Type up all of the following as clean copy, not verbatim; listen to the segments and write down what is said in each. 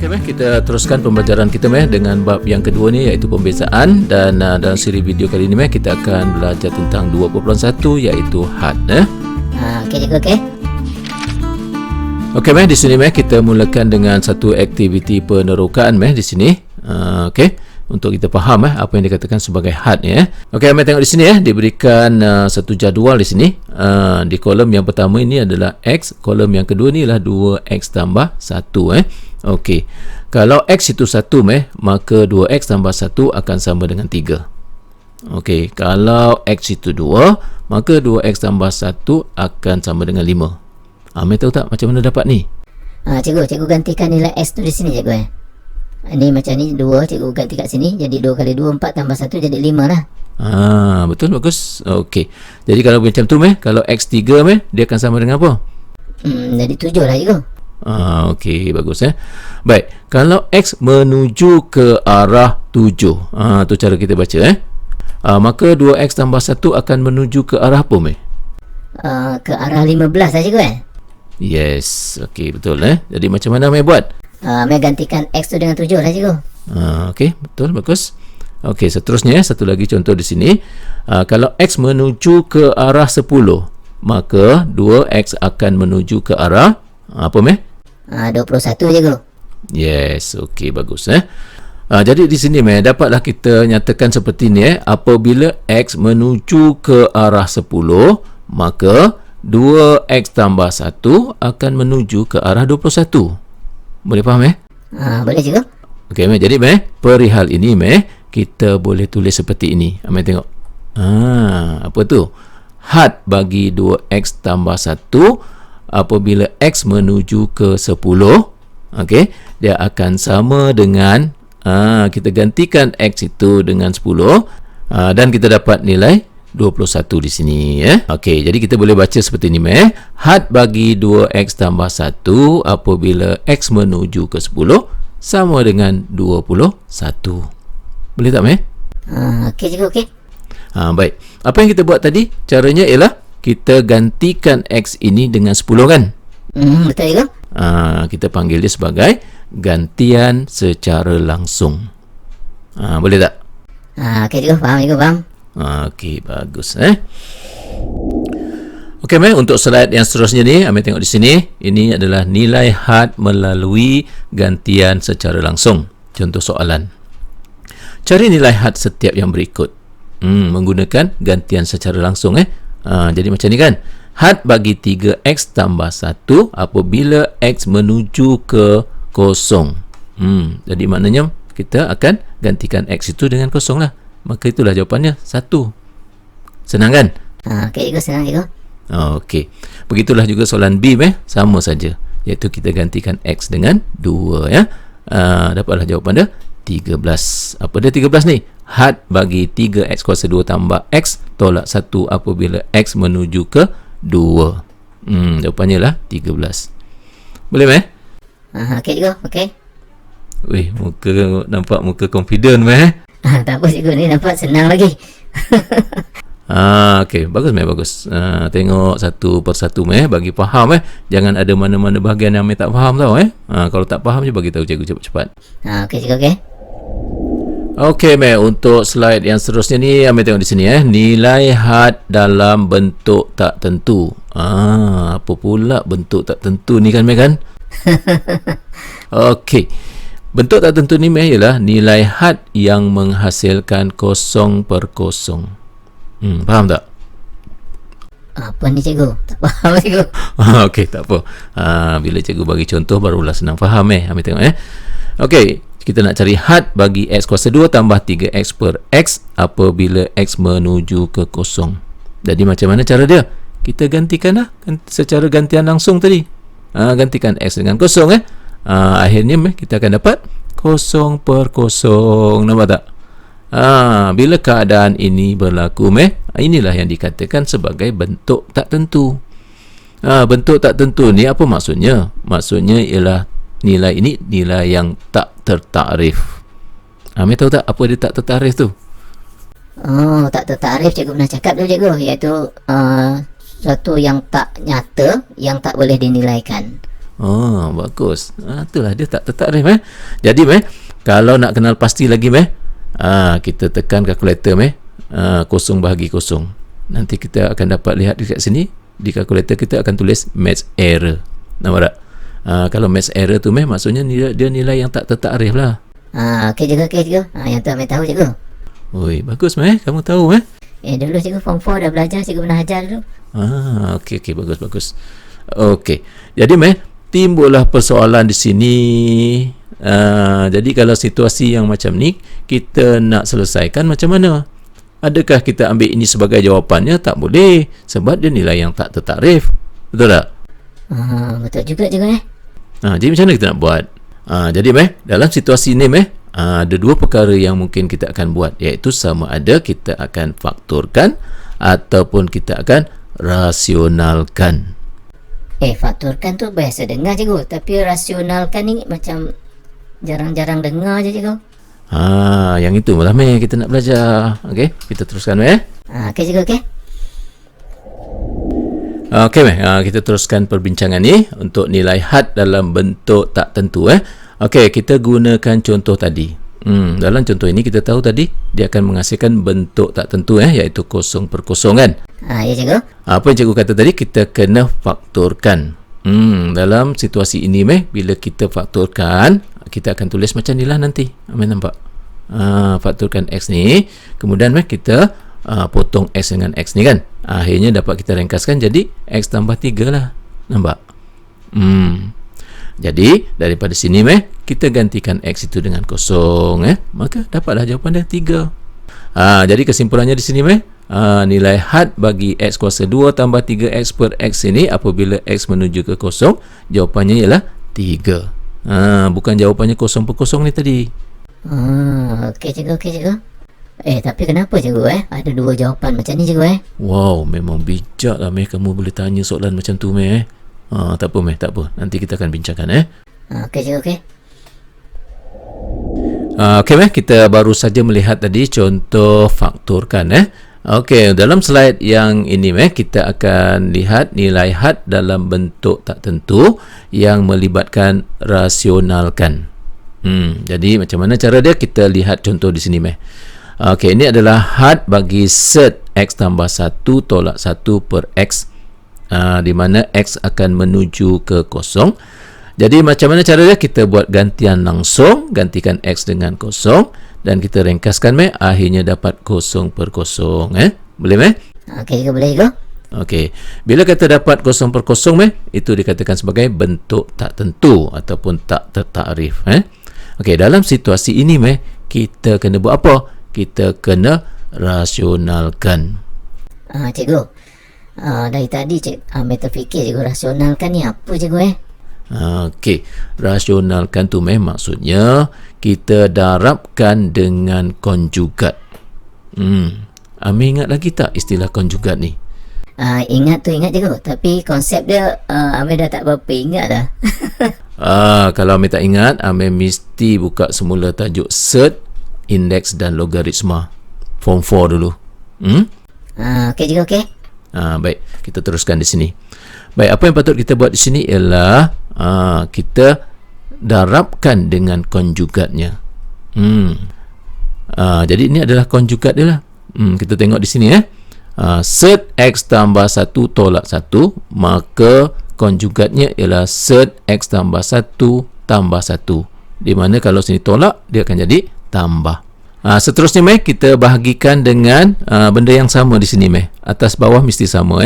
Okey, meh, kita teruskan pembelajaran kita dengan bab yang kedua ni, iaitu pembezaan. Dan dalam siri video kali ini kita akan belajar tentang 2.1 iaitu had. Okey cikgu, okey. Okey, di sini kita mulakan dengan satu aktiviti penerokaan di sini. Okey, untuk kita faham apa yang dikatakan sebagai had ni. Okey, tengok di sini diberikan satu jadual di sini. Di kolom yang pertama ini adalah X, kolom yang kedua ni adalah 2X tambah 1. Okey, kalau X itu 1 maka 2X tambah 1 akan sama dengan 3. Okey, kalau X itu 2 maka 2X tambah 1 akan sama dengan 5. Amir tahu tak macam mana dapat ni? Cikgu gantikan nilai S tu di sini cikgu. Ni macam ni 2, cikgu ganti kat sini, jadi 2 kali 2 4 tambah 1 jadi 5 lah. Betul, bagus. Okey, jadi kalau macam tu kalau X3 dia akan sama dengan apa? Jadi 7 lah cikgu. Okey, bagus. Baik, kalau X menuju ke arah 7, tu cara kita baca. Maka 2X tambah 1 akan menuju ke arah apa Ke arah 15 lah cikgu. Yes, okey, betul. Jadi macam mana buat? Gantikan X tu dengan 7 lah cikgu. Okey, betul, bagus. Okey, seterusnya satu lagi contoh di sini. Kalau X menuju ke arah 10, maka 2X akan menuju ke arah apa 21 cikgu. Yes, okey, bagus. Jadi di sini dapatlah kita nyatakan seperti ni. Apabila X menuju ke arah 10, maka 2X tambah 1 akan menuju ke arah 21. Boleh faham Boleh cikgu. Okey, jadi perihal ini kita boleh tulis seperti ini. Tengok. Apa tu? Had bagi 2X tambah 1 apabila X menuju ke 10, okey, dia akan sama dengan kita gantikan X itu dengan 10 dan kita dapat nilai 21 di sini. Okey, jadi kita boleh baca seperti ini. Had bagi 2X tambah 1 apabila X menuju ke 10 sama dengan 21. Boleh tak Okey cikgu, okey. Baik, apa yang kita buat tadi, caranya ialah kita gantikan X ini dengan 10 kan? Betul cikgu. Kita panggil dia sebagai gantian secara langsung. Boleh tak? Okey cikgu, faham cikgu, faham. Okey, bagus. Okey, untuk slide yang seterusnya ni, Amir tengok di sini. Ini adalah nilai had melalui gantian secara langsung. Contoh soalan. Cari nilai had setiap yang berikut. Menggunakan gantian secara langsung. Jadi macam ni kan. Had bagi 3X tambah 1 apabila X menuju ke 0. Jadi maknanya kita akan gantikan X itu dengan 0 lah. Maka itulah jawapannya 1. Senang kan? Okey cikgu, senang cikgu. Okey. Begitulah juga soalan B sama saja, iaitu kita gantikan X dengan 2 dapatlah jawapan dia 13. Apa dia 13 ni? Had bagi 3X kuasa 2 tambah X tolak 1 apabila X menuju ke 2. Jawapannya lah 13. Boleh Okey cikgu, okey. Wih, nampak muka confident Tak apa cikgu, ni nampak senang lagi. Okey, bagus bagus. Tengok satu persatu bagi faham Jangan ada mana-mana bahagian yang tak faham tau Kalau tak faham je bagi tahu cikgu cepat-cepat. Okey cikgu, okey. Okey, untuk slide yang seterusnya ni, Amir tengok di sini nilai had dalam bentuk tak tentu. Apa pula bentuk tak tentu ni kan kan? Okey. Bentuk tak tentu ni ialah nilai had yang menghasilkan 0 per 0. Faham tak? Apa ni cikgu? Tak faham cikgu. Okey, tak apa. Bila cikgu bagi contoh barulah senang faham Ambil tengok Okey, kita nak cari had bagi X kuasa 2 tambah 3X per X apabila X menuju ke 0. Jadi macam mana cara dia? Kita gantikan secara gantian langsung tadi. Gantikan X dengan 0 akhirnya kita akan dapat 0 per 0. Nampak tak? Bila keadaan ini berlaku inilah yang dikatakan sebagai bentuk tak tentu. Bentuk tak tentu ni apa maksudnya? Maksudnya ialah nilai ini nilai yang tak tertakrif. Amir tahu tak apa dia tak tertakrif tu? Tak tertakrif cikgu pernah cakap tu cikgu, iaitu suatu yang tak nyata, yang tak boleh dinilaikan. Oh, bagus. Itulah dia tak tertakrif Jadi kalau nak kenal pasti lagi kita tekan kalkulator kosong bahagi kosong. Nanti kita akan dapat lihat dekat sini. Di kalkulator kita akan tulis maths error. Nampak tak? Kalau maths error tu maksudnya dia nilai yang tak tertakrif lah. Okey cikgu. Yang tu Amir tahu cikgu. Oi, bagus kamu tahu Dulu cikgu form 4 dah belajar, cikgu pernah ajar dulu. Okey, bagus. Okey. Jadi timbullah persoalan di sini. Jadi kalau situasi yang macam ni kita nak selesaikan macam mana? Adakah kita ambil ini sebagai jawapannya? Tak boleh, sebab dia nilai yang tak tertakrif. Betul tak? Betul juga cikgu. Jadi macam mana kita nak buat? Jadi dalam situasi ini ada dua perkara yang mungkin kita akan buat, iaitu sama ada kita akan faktorkan ataupun kita akan rasionalkan. Faktorkan tu biasa dengar cikgu, tapi rasionalkan ni macam jarang-jarang dengar je cikgu. Yang itu malah kita nak belajar. Okey, kita teruskan Okey cikgu, okey. Okey kita teruskan perbincangan ni untuk nilai had dalam bentuk tak tentu Okey, kita gunakan contoh tadi. Dalam contoh ini kita tahu tadi dia akan menghasilkan bentuk tak tentu iaitu kosong per kosong kan. Ya cikgu. Apa yang cikgu kata tadi, kita kena faktorkan. Dalam situasi ini bila kita faktorkan, kita akan tulis macam ni lah nanti. Nampak? Faktorkan X ni, kemudian kita potong X dengan X ni kan. Akhirnya dapat kita ringkaskan jadi X tambah 3 lah. Nampak? Jadi daripada sini kita gantikan X itu dengan kosong maka dapatlah jawapan dia 3. Jadi kesimpulannya di sini nilai had bagi X kuasa 2 tambah 3X per X ini apabila X menuju ke kosong, jawapannya ialah 3. Bukan jawapannya kosong per kosong ni tadi. Okey cikgu. Tapi kenapa cikgu ada dua jawapan macam ni cikgu Wow, memang bijak lah kamu boleh tanya soalan macam tu tak apa. Nanti kita akan bincangkan Okey cikgu, okey. Okey kita baru saja melihat tadi contoh faktorkan Okey, dalam slide yang ini kita akan lihat nilai had dalam bentuk tak tentu yang melibatkan rasionalkan. Jadi macam mana cara dia? Kita lihat contoh di sini Okey, ini adalah had bagi set X tambah 1 tolak 1 per X, di mana X akan menuju ke kosong. Jadi macam mana cara dia? Kita buat gantian langsung, gantikan X dengan kosong dan kita ringkaskan akhirnya dapat kosong per kosong boleh Okey, boleh cikgu. Okey, bila kita dapat kosong per kosong itu dikatakan sebagai bentuk tak tentu ataupun tak tertakrif Okey, dalam situasi ini kita kena buat apa? Kita kena rasionalkan. Cikgu, dari tadi Amir terfikir cikgu, rasionalkan ni apa cikgu Okey, rasionalkan tu maksudnya kita darabkan dengan konjugat. Amir ingat lagi tak istilah konjugat ni? Ingat cikgu, tapi konsep dia Amir dah tak berapa ingat dah. Kalau Amir tak ingat, Amir mesti buka semula tajuk set, indeks dan logaritma form 4 dulu. Okey cikgu, okey. Baik, kita teruskan di sini. Baik, apa yang patut kita buat di sini ialah kita darabkan dengan konjugatnya. Jadi ini adalah konjugat dia lah. Kita tengok di sini set X tambah 1 tolak 1, maka konjugatnya ialah set X tambah 1 tambah 1, di mana kalau sini tolak dia akan jadi tambah. Seterusnya kita bahagikan dengan benda yang sama di sini atas bawah mesti sama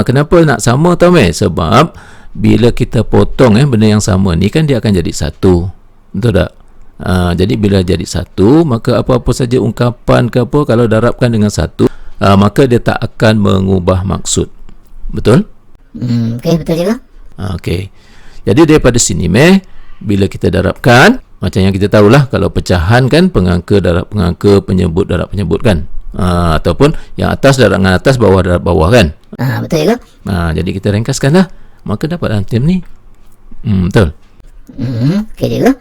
kenapa nak sama tau sebab bila kita potong benda yang sama ni kan dia akan jadi satu, betul tak? Jadi bila jadi satu, maka apa-apa saja ungkapan ke apa kalau darabkan dengan satu, maka dia tak akan mengubah maksud. Betul? Okey, betul juga. Okey. Jadi daripada sini bila kita darabkan, macam yang kita tahulah kalau pecahan kan pengangka darab pengangka, penyebut darab penyebut kan, ataupun yang atas darab dengan atas, bawah darab bawah kan. Betul juga. Jadi kita ringkaskanlah, maka dapat item ni. Betul. Okey juga.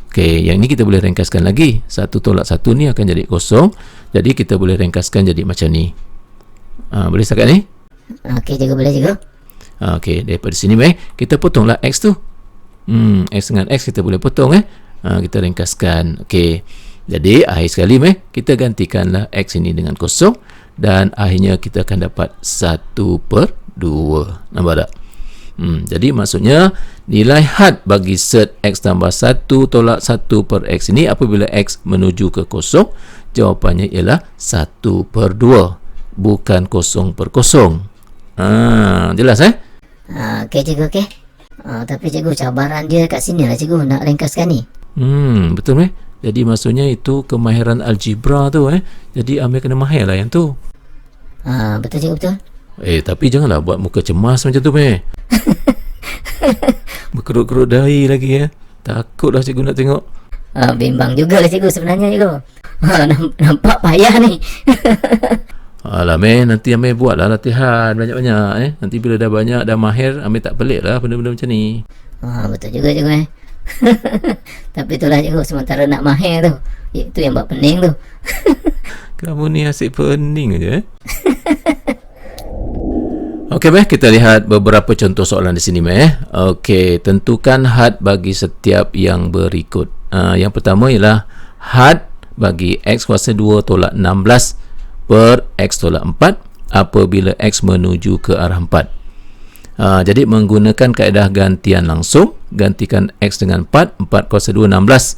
Okey, yang ni kita boleh ringkaskan lagi. 1 tolak 1 ni akan jadi kosong. Jadi kita boleh ringkaskan jadi macam ni. Boleh setakat ni? Okey juga, boleh juga. Okey, daripada sini kita potonglah X tu. X dengan X kita boleh potong kita ringkaskan. Okey. Jadi akhir sekali kita gantikanlah X ini dengan kosong dan akhirnya kita akan dapat 1/2. Nampak tak? Jadi maksudnya nilai had bagi set X tambah 1 tolak 1 per X ini apabila X menuju ke kosong, jawapannya ialah 1/2, bukan 0/0. Jelas Okey cikgu, okey. Tapi cikgu, cabaran dia kat sini lah cikgu, nak ringkaskan ni. Betul Jadi maksudnya itu kemahiran algebra tu Jadi Amir kena mahir lah yang tu. Betul cikgu, betul. Tapi janganlah buat muka cemas macam tu berkerut-kerut dahi lagi Takutlah cikgu nak tengok. Bimbang juga lah cikgu sebenarnya cikgu. Nampak payah ni. Alah nanti Amir buatlah latihan banyak-banyak Nanti bila dah banyak, dah mahir, Amir tak pelik lah benda-benda macam ni. Betul juga cikgu Tapi itulah cikgu, sementara nak mahir tu, itu yang buat pening tu. Kamu ni asyik pening aja Okey kita lihat beberapa contoh soalan di sini Okey, tentukan had bagi setiap yang berikut. Yang pertama ialah had bagi X kuasa 2 tolak 16 per X tolak 4 apabila X menuju ke arah 4. Jadi menggunakan kaedah gantian langsung, gantikan X dengan 4 kuasa 2 16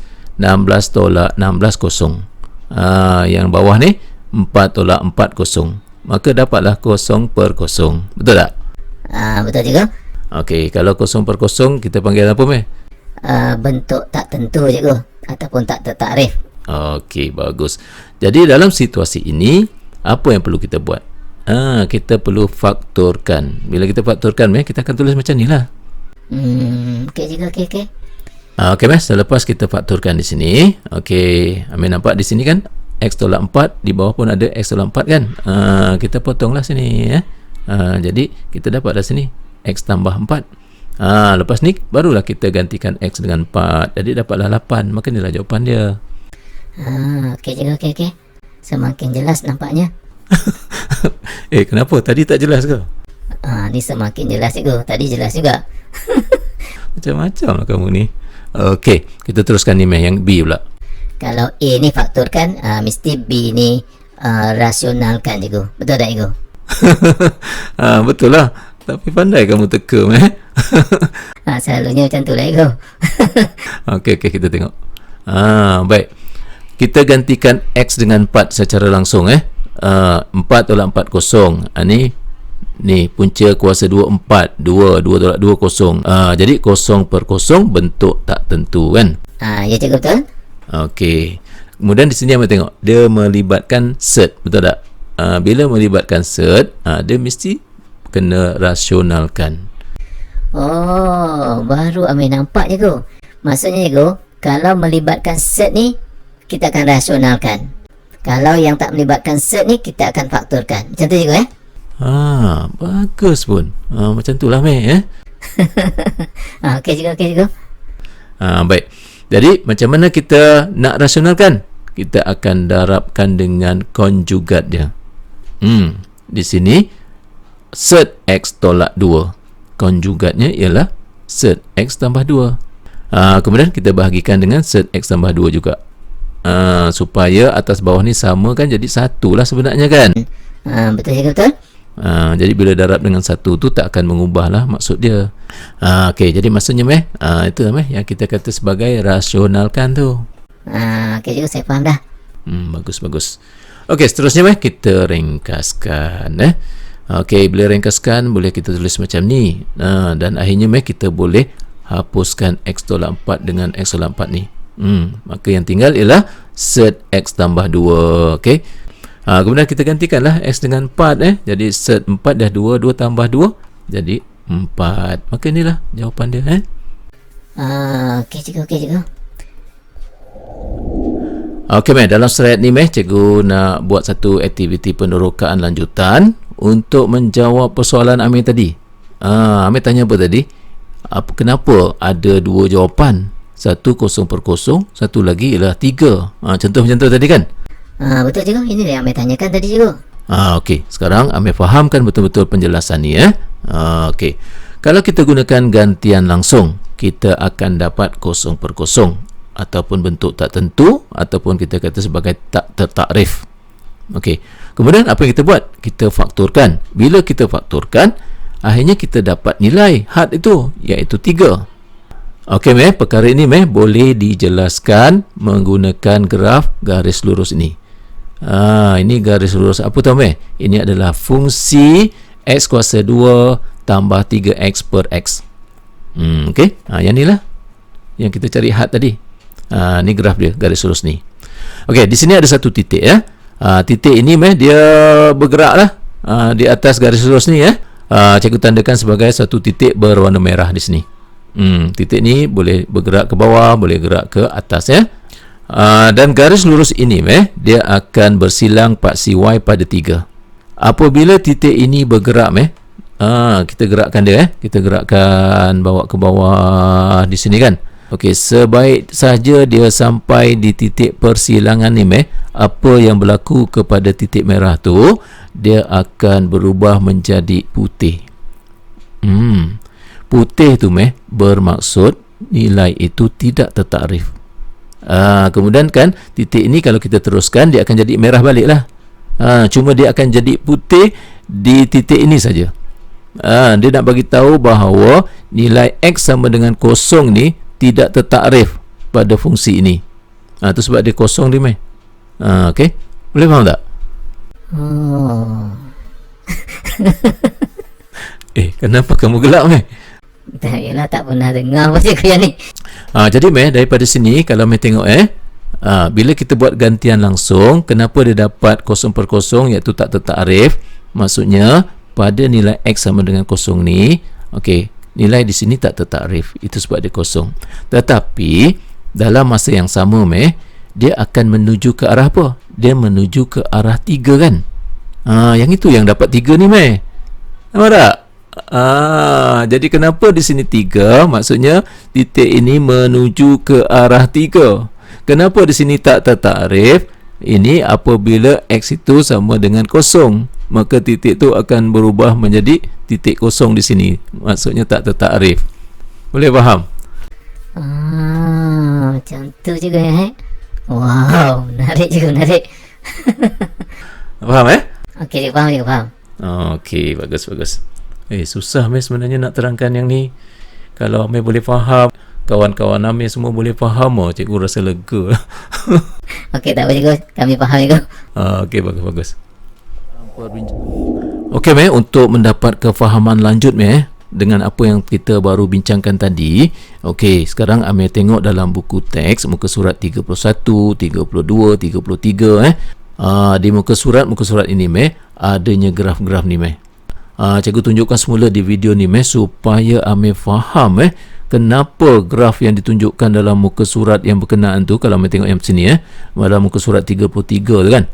tolak 16 kosong. Yang bawah ni 4 tolak 4 kosong, maka dapatlah 0/0. Betul tak? Betul juga. Okey, kalau 0/0 kita panggil apa Bentuk tak tentu cikgu, ataupun tak tertakrif. Okey, bagus. Jadi dalam situasi ini apa yang perlu kita buat? Kita perlu faktorkan. Bila kita faktorkan kita akan tulis macam ni lah. Okey cikgu, okey. Okey selepas kita faktorkan di sini, okey, Amir nampak di sini kan X tolak 4, di bawah pun ada X tolak 4 kan. Kita potonglah sini jadi kita dapat dah sini X tambah 4. Lepas ni barulah kita gantikan X dengan 4, jadi dapatlah 8. Maka inilah jawapan dia. Okey cikgu, okey. Semakin jelas nampaknya. Kenapa? Tadi tak jelas ke? Ni semakin jelas cikgu, tadi jelas juga. Macam-macam lah kamu ni. Okey, kita teruskan ni yang B pula. Kalau A ni faktorkan, mesti B ni rasionalkan cikgu. Betul tak cikgu? Betul lah. Tapi pandai kamu teka Selalunya macam tu lah cikgu. Okey, kita tengok. Baik. Kita gantikan X dengan 4 secara langsung 4 tolak 4 kosong. Ni punca kuasa 2 4. 2 tolak 2 kosong. Jadi 0/0 bentuk tak tentu kan? Ya cikgu, betul. Okey. Kemudian di sini Amir tengok dia melibatkan set, betul tak? Bila melibatkan set, dia mesti kena rasionalkan. Baru Amir nampak cikgu. Maksudnya cikgu, kalau melibatkan set ni kita akan rasionalkan. Kalau yang tak melibatkan set ni kita akan faktorkan. Macam tu cikgu Bagus pun. Macam tu lah Amir Okey cikgu. Baik. Jadi macam mana kita nak rasionalkan? Kita akan darabkan dengan konjugat dia. Di sini set X tolak 2. Konjugatnya ialah set X tambah 2. Kemudian kita bahagikan dengan set X tambah 2 juga. Supaya atas bawah ni sama kan, jadi satu lah sebenarnya kan. Betul cikgu, betul. Jadi bila darab dengan satu tu tak akan mengubah lah maksud dia. Okey, jadi maksudnya itu yang kita kata sebagai rasionalkan tu. Okey cikgu, saya faham dah. Bagus. Okey, seterusnya kita ringkaskan Okey, bila ringkaskan boleh kita tulis macam ni. Dan akhirnya kita boleh hapuskan X tolak 4 dengan X tolak 4 ni. Maka yang tinggal ialah set X tambah 2. Okey. Kemudian kita gantikanlah X dengan 4 Jadi set 4 dah 2 tambah 2 jadi 4. Maka inilah jawapan dia Okey cikgu. Okey dalam slide ni cikgu nak buat satu aktiviti penerokaan lanjutan untuk menjawab persoalan Amir tadi. Amir tanya apa tadi? Kenapa ada dua jawapan? Satu 0/0, satu lagi ialah 3. Contoh macam tu tadi kan? Betul cikgu, ini yang Amir tanyakan tadi cikgu. Okey, sekarang Amir fahamkan betul-betul penjelasan ni Okey. Kalau kita gunakan gantian langsung, kita akan dapat kosong per kosong ataupun bentuk tak tentu ataupun kita kata sebagai tak tertakrif. Okey. Kemudian apa yang kita buat? Kita fakturkan. Bila kita fakturkan, akhirnya kita dapat nilai had itu, iaitu 3. Okey meh, perkara ini meh boleh dijelaskan menggunakan graf garis lurus ini. Ini garis lurus apa tau meh? Ini adalah fungsi x kuasa 2 tambah 3x per x. Okey. Yang ni lah yang kita cari had tadi. Ni graf dia, garis lurus ni. Okey, di sini ada satu titik ya. Titik ini meh dia bergerak lah di atas garis lurus ni ya. Cikgu tandakan sebagai satu titik berwarna merah di sini. Titik ni boleh bergerak ke bawah, boleh gerak ke atas ya. Dan garis lurus ini dia akan bersilang paksi y pada 3. Apabila titik ini bergerak kita gerakkan dia kita gerakkan bawa ke bawah di sini kan. Okey, sebaik saja dia sampai di titik persilangan ni apa yang berlaku kepada titik merah tu, dia akan berubah menjadi putih. Putih tu bermaksud nilai itu tidak tertakrif. Kemudian kan titik ini kalau kita teruskan dia akan jadi merah balik lah. Cuma dia akan jadi putih di titik ini saja. Dia nak bagi tahu bahawa nilai x sama dengan kosong ni tidak tertakrif pada fungsi ini. Itu sebab dia kosong dia okey, boleh faham tak? Kenapa kamu gelap Yalah, tak pernah dengar pasal yang ni. Jadi daripada sini kalau tengok bila kita buat gantian langsung, kenapa dia dapat kosong per kosong iaitu tak tertakrif? Maksudnya pada nilai x sama dengan kosong ni, okey, nilai di sini tak tertakrif, itu sebab dia kosong. Tetapi dalam masa yang sama dia akan menuju ke arah apa? Dia menuju ke arah 3 kan. Yang itu yang dapat 3 ni nampak tak? Jadi kenapa di sini 3? Maksudnya titik ini menuju ke arah 3. Kenapa di sini tak tertakrif? Ini apabila x itu sama dengan kosong, maka titik itu akan berubah menjadi titik kosong di sini. Maksudnya tak tertakrif. Boleh faham? Macam tu juga Wow, menarik juga, menarik. Faham Okey, dia faham. Okey, bagus. Susah sebenarnya nak terangkan yang ni. Kalau Amir boleh faham, kawan-kawan Amir semua boleh faham, cikgu rasa lega. Okey, tak apa cikgu, kami faham cikgu. Okey, bagus. Okey untuk mendapat kefahaman lanjut dengan apa yang kita baru bincangkan tadi. Okey, sekarang Amir tengok dalam buku teks muka surat 31, 32, 33 di muka surat ini adanya graf-graf ni cikgu tunjukkan semula di video ni supaya Amir faham kenapa graf yang ditunjukkan dalam muka surat yang berkenaan tu. Kalau Amir tengok yang sini dalam muka surat 33 tu kan,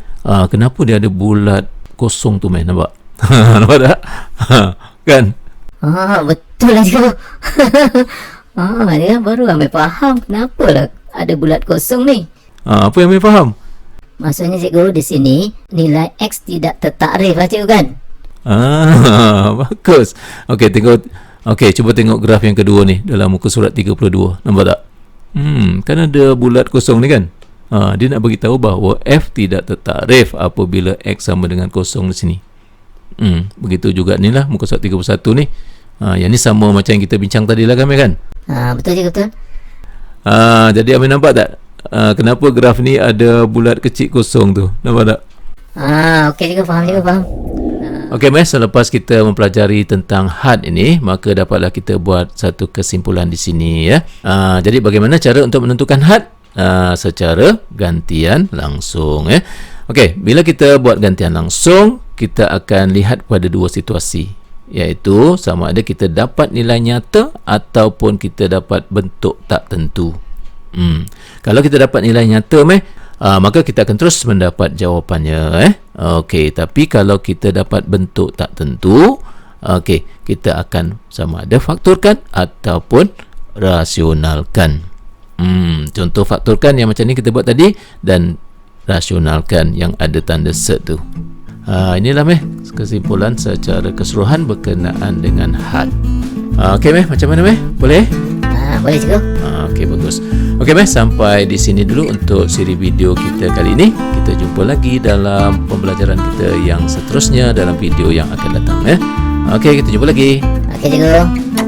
kenapa dia ada bulat kosong tu nampak? Nampak tak? Kan? Betul lah cikgu. Dia baru Amir faham kenapa lah ada bulat kosong ni. Apa yang Amir faham? Maksudnya cikgu, di sini nilai x tidak tertakrif lah cikgu kan? Bagus. Okey, tengok. Okey, cuba tengok graf yang kedua ni dalam muka surat 32. Nampak tak? Kan ada bulat kosong ni kan? Dia nak bagi tahu bahawa f tidak tertakrif apabila x sama dengan kosong di sini. Begitu juga ni lah muka surat 31 ni. Yang ni sama macam yang kita bincang tadi lah kan? Betul cikgu, betul. Jadi Amir nampak tak? Kenapa graf ni ada bulat kecil kosong tu? Nampak tak? Okey cikgu, faham. Okey selepas kita mempelajari tentang had ini, maka dapatlah kita buat satu kesimpulan di sini ya. Jadi bagaimana cara untuk menentukan had? Secara gantian langsung ya. Okey, bila kita buat gantian langsung, kita akan lihat pada dua situasi, iaitu sama ada kita dapat nilai nyata ataupun kita dapat bentuk tak tentu. Kalau kita dapat nilai nyata maka kita akan terus mendapat jawapannya Okey, tapi kalau kita dapat bentuk tak tentu, okey, kita akan sama ada fakturkan ataupun rasionalkan. Contoh fakturkan yang macam ni kita buat tadi, dan rasionalkan yang ada tanda set tu. Inilah Meh kesimpulan secara keseluruhan berkenaan dengan had. Okey Meh, macam mana Meh? Boleh? Boleh cikgu. Okey, bagus. Okey Meh, sampai di sini dulu untuk siri video kita kali ini. Kita jumpa lagi dalam pembelajaran kita yang seterusnya dalam video yang akan datang. Okey, kita jumpa lagi. Okey cikgu.